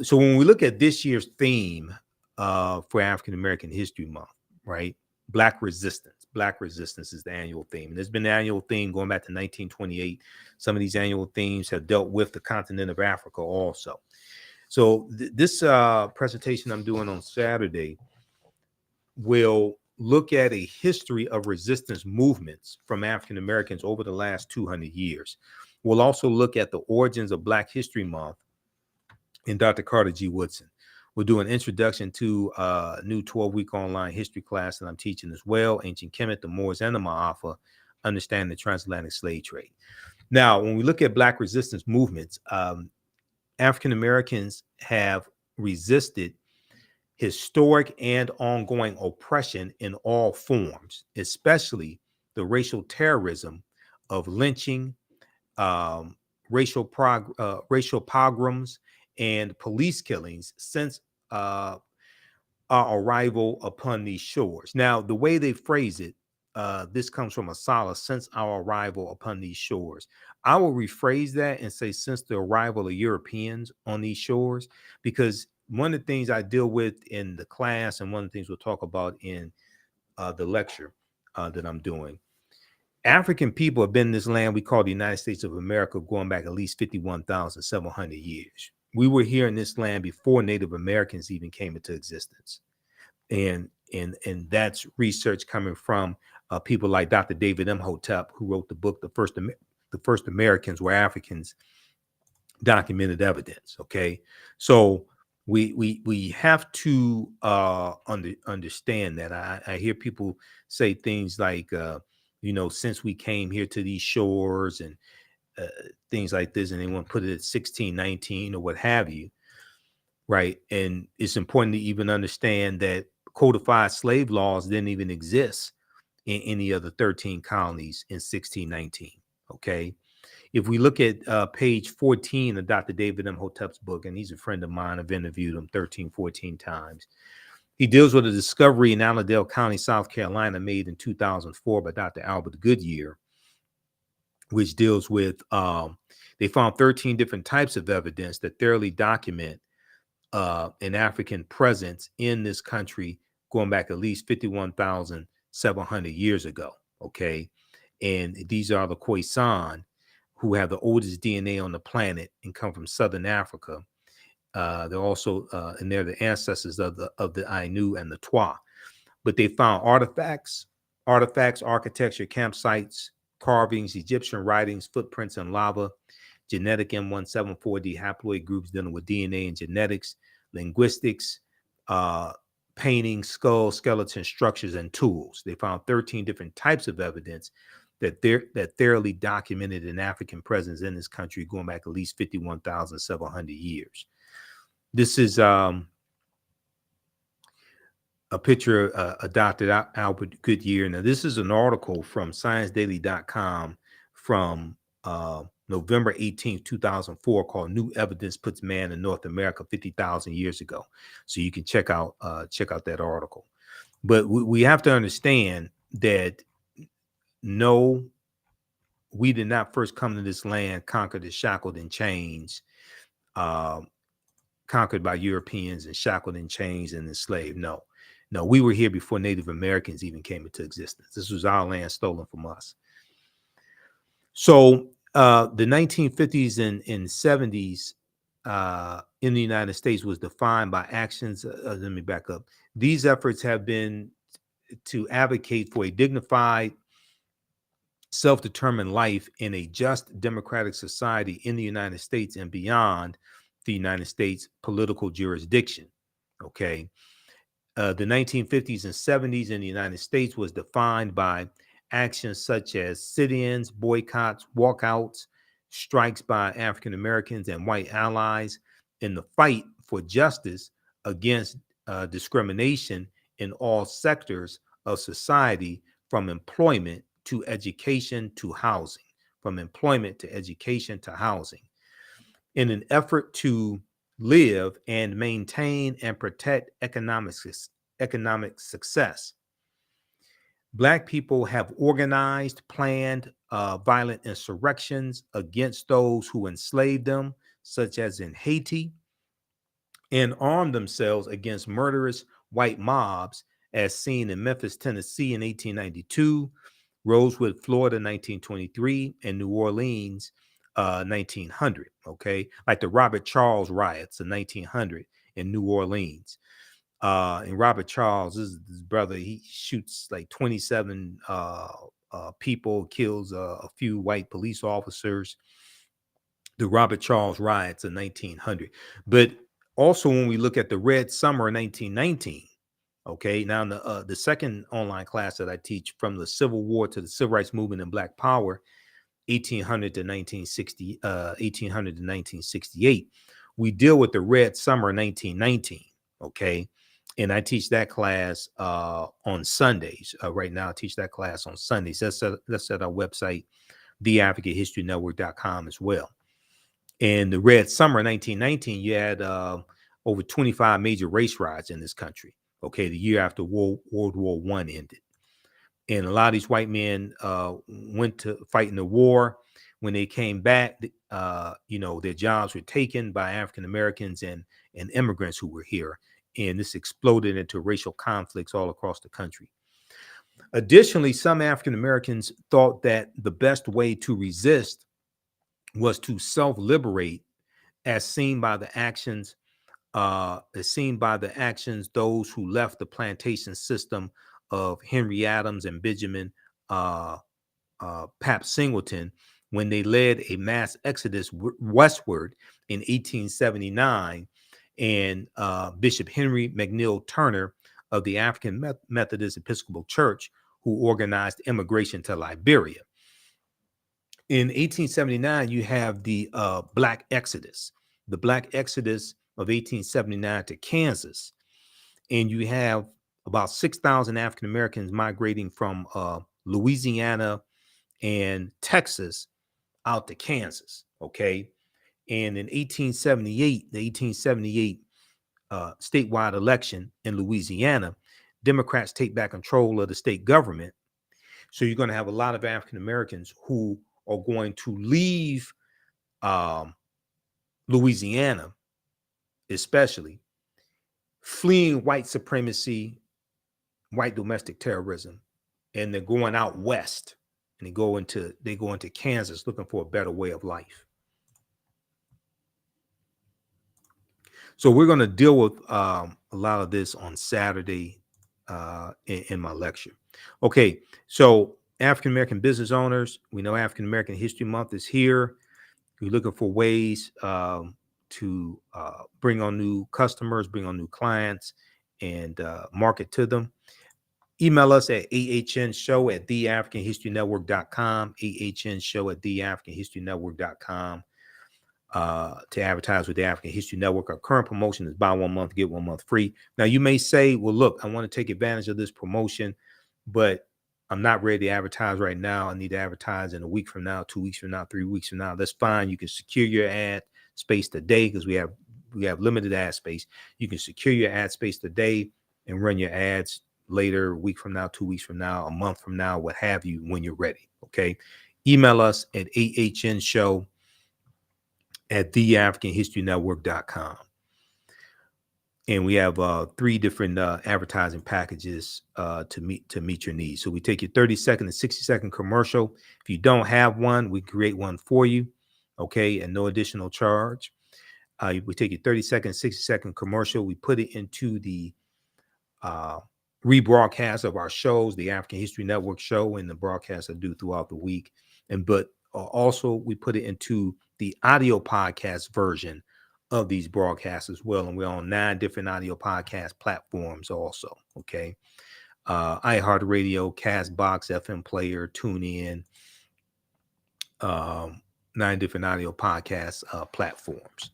Speaker 1: So when we look at this year's theme for African American History Month, right? Black resistance. Black resistance is the annual theme. And there's been an annual theme going back to 1928. Some of these annual themes have dealt with the continent of Africa also. So this presentation I'm doing on Saturday will look at a history of resistance movements from African Americans over the last 200 years. We'll also look at the origins of Black History Month in Dr. Carter G. Woodson. We'll do an introduction to a new 12-week online history class that I'm teaching as well, Ancient Kemet, the Moors, and the Ma'afa, Understand the Transatlantic Slave Trade. Now, when we look at Black resistance movements, African Americans have resisted historic and ongoing oppression in all forms, especially the racial terrorism of lynching, racial pogroms, and police killings since our arrival upon these shores. Now, the way they phrase it, this comes from a solace, since our arrival upon these shores. I will rephrase that and say since the arrival of Europeans on these shores, because one of the things I deal with in the class and one of the things we'll talk about in the lecture that I'm doing, African people have been in this land we call the United States of America going back at least 51,700 years. We were here in this land before Native Americans even came into existence. And that's research coming from people like Dr. David Imhotep, who wrote the book, The First Americans Were Africans, Documented Evidence. Okay. So we have to understand that. I hear people say things like, since we came here to these shores and things like this, and they want to put it at 1619 or what have you, right? And it's important to even understand that codified slave laws didn't even exist in any of the 13 colonies in 1619, okay? If we look at page 14 of Dr. David Imhotep's book, and he's a friend of mine, I've interviewed him 13, 14 times. He deals with a discovery in Allendale County, South Carolina, made in 2004 by Dr. Albert Goodyear, which deals with, they found 13 different types of evidence that thoroughly document an African presence in this country going back at least 51,700 years ago, okay? And these are the Khoisan, who have the oldest DNA on the planet and come from Southern Africa. They're also, and they're the ancestors of the Ainu and the Twa. But they found artifacts, architecture, campsites, carvings, Egyptian writings, footprints in lava, genetic M174D haploid groups dealing with DNA and genetics, linguistics, painting, skull, skeleton structures, and tools. They found 13 different types of evidence that thoroughly documented an African presence in this country going back at least 51,700 years. This is a picture of Dr. Albert Goodyear. Now, this is an article from ScienceDaily.com from November 18th, 2004, called "New Evidence Puts Man in North America 50,000 Years Ago." So you can check out that article. But we have to understand that no, we did not first come to this land conquered and shackled in chains, uh, conquered by Europeans and shackled in chains and enslaved. No, no, we were here before Native Americans even came into existence. This was our land stolen from us. So the 1950s and 70s in the United States was defined by actions. Let me back up. These efforts have been to advocate for a dignified, self-determined life in a just democratic society in the United States and beyond the United States political jurisdiction. Okay. The 1950s and 70s in the United States was defined by actions such as sit-ins, boycotts, walkouts, strikes by African Americans and white allies in the fight for justice against discrimination in all sectors of society, from employment to education to housing, from employment to education to housing, in an effort to live and maintain and protect economic success. Black people have organized, planned violent insurrections against those who enslaved them, such as in Haiti, and armed themselves against murderous white mobs, as seen in Memphis, Tennessee in 1892, Rosewood, Florida, 1923, and New Orleans, 1900. Okay, like the Robert Charles riots in 1900 in New Orleans. And Robert Charles, his brother, he shoots like 27 people, kills a few white police officers. The Robert Charles riots in 1900. But also, when we look at the Red Summer in 1919, okay, now the second online class that I teach, from the Civil War to the Civil Rights Movement and Black Power, 1800 to 1960, 1800 to 1968, we deal with the Red Summer 1919, okay? And I teach that class on Sundays. Right now, I teach that class on Sundays. That's at our website, TheAfricanHistoryNetwork.com as well. In the Red Summer 1919, you had over 25 major race riots in this country, okay, the year after World War I ended. And a lot of these white men went to fight in the war. When they came back, their jobs were taken by African Americans and immigrants who were here. And this exploded into racial conflicts all across the country. Additionally, some African Americans thought that the best way to resist was to self-liberate, as seen by the actions those who left the plantation system of Henry Adams and Benjamin Pap Singleton, when they led a mass exodus westward in 1879, and Bishop Henry McNeill Turner of the African Methodist Episcopal Church, who organized immigration to Liberia. In 1879, you have the Black Exodus, the Black Exodus of 1879 to Kansas. And you have about 6,000 African Americans migrating from Louisiana and Texas out to Kansas, okay? And in 1878, the 1878 statewide election in Louisiana, Democrats take back control of the state government. So you're going to have a lot of African Americans who are going to leave Louisiana, especially, fleeing white supremacy, white domestic terrorism, and they're going out west, and they go into Kansas looking for a better way of life. So we're going to deal with a lot of this on Saturday in my lecture. Okay, so African American business owners, we know African American History Month is here. We're looking for ways to bring on new customers, bring on new clients, and market to them. Email us at AHNshow@TheAfricanHistoryNetwork.com, AHNshow@TheAfricanHistoryNetwork.com, to advertise with the African History Network. Our current promotion is buy 1 month, get 1 month free. Now, you may say, well, look, I want to take advantage of this promotion, but I'm not ready to advertise right now. I need to advertise in a week from now, 2 weeks from now, 3 weeks from now. That's fine. You can secure your ad space today, because we have limited ad space. You can secure your ad space today and run your ads later, a week from now, 2 weeks from now, a month from now, what have you, when you're ready. Okay. Email us at AHNshow@TheAfricanHistoryNetwork.com. And we have 3 different advertising packages to meet your needs. So we take your 30-second and 60-second commercial. If you don't have one, we create one for you, okay, and no additional charge. We take your 30-second, 60-second commercial. We put it into the rebroadcast of our shows, the African History Network show, and the broadcasts I do throughout the week. But also we put it into the audio podcast version of these broadcasts as well. And we're on 9 different audio podcast platforms also. Okay. iHeartRadio, Castbox, FM Player, TuneIn, 9 different audio podcast platforms.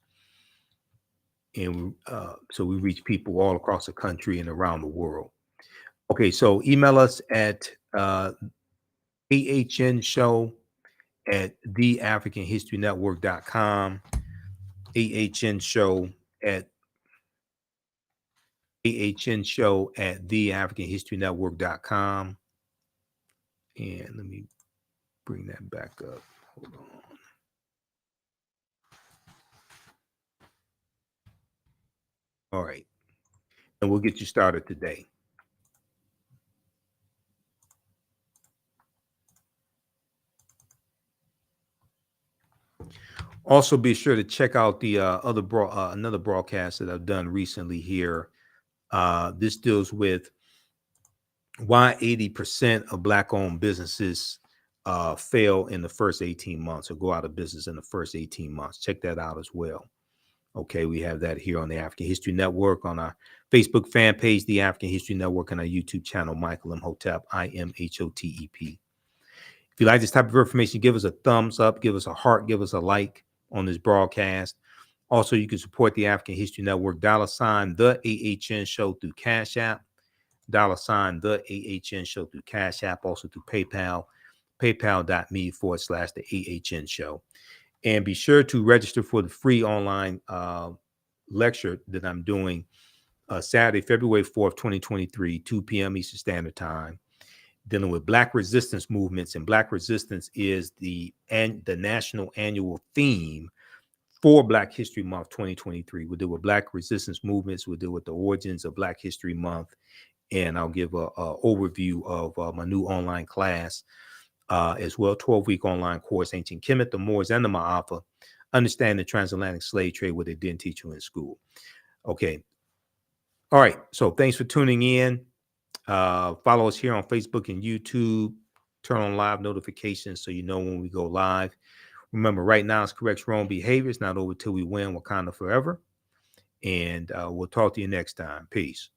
Speaker 1: And so we reach people all across the country and around the world. Okay, so email us at AHNshow@TheAfricanHistoryNetwork.com, AHNshow@TheAfricanHistoryNetwork.com. And let me bring that back up. Hold on. All right. And we'll get you started today. Also, be sure to check out the another broadcast that I've done recently here. This deals with why 80% of Black-owned businesses fail in the first 18 months or go out of business in the first 18 months. Check that out as well. Okay, we have that here on the African History Network, on our Facebook fan page, the African History Network, and our YouTube channel, Michael Imhotep, IMHOTEP. If you like this type of information, give us a thumbs up, give us a heart, give us a like on this broadcast. Also, you can support the African History Network, $ the AHN Show through Cash App, $ the AHN Show through Cash App, also through PayPal, paypal.me/the AHN Show. And be sure to register for the free online lecture that I'm doing Saturday, February 4th, 2023, 2 p.m. Eastern Standard Time, dealing with Black resistance movements. And Black resistance is the national annual theme for Black History Month 2023. We'll deal with Black resistance movements. We'll deal with the origins of Black History Month. And I'll give a overview of my new online class as well, 12-week online course, Ancient Kemet, the Moors, and the Ma'afa, Understand the Transatlantic Slave Trade, what they didn't teach you in school. Okay. All right. So thanks for tuning in. Follow us here on Facebook and YouTube. Turn on live notifications so you know when we go live. Remember, right now it's correct wrong behavior. It's not over till we win. Wakanda forever. And we'll talk to you next time. Peace.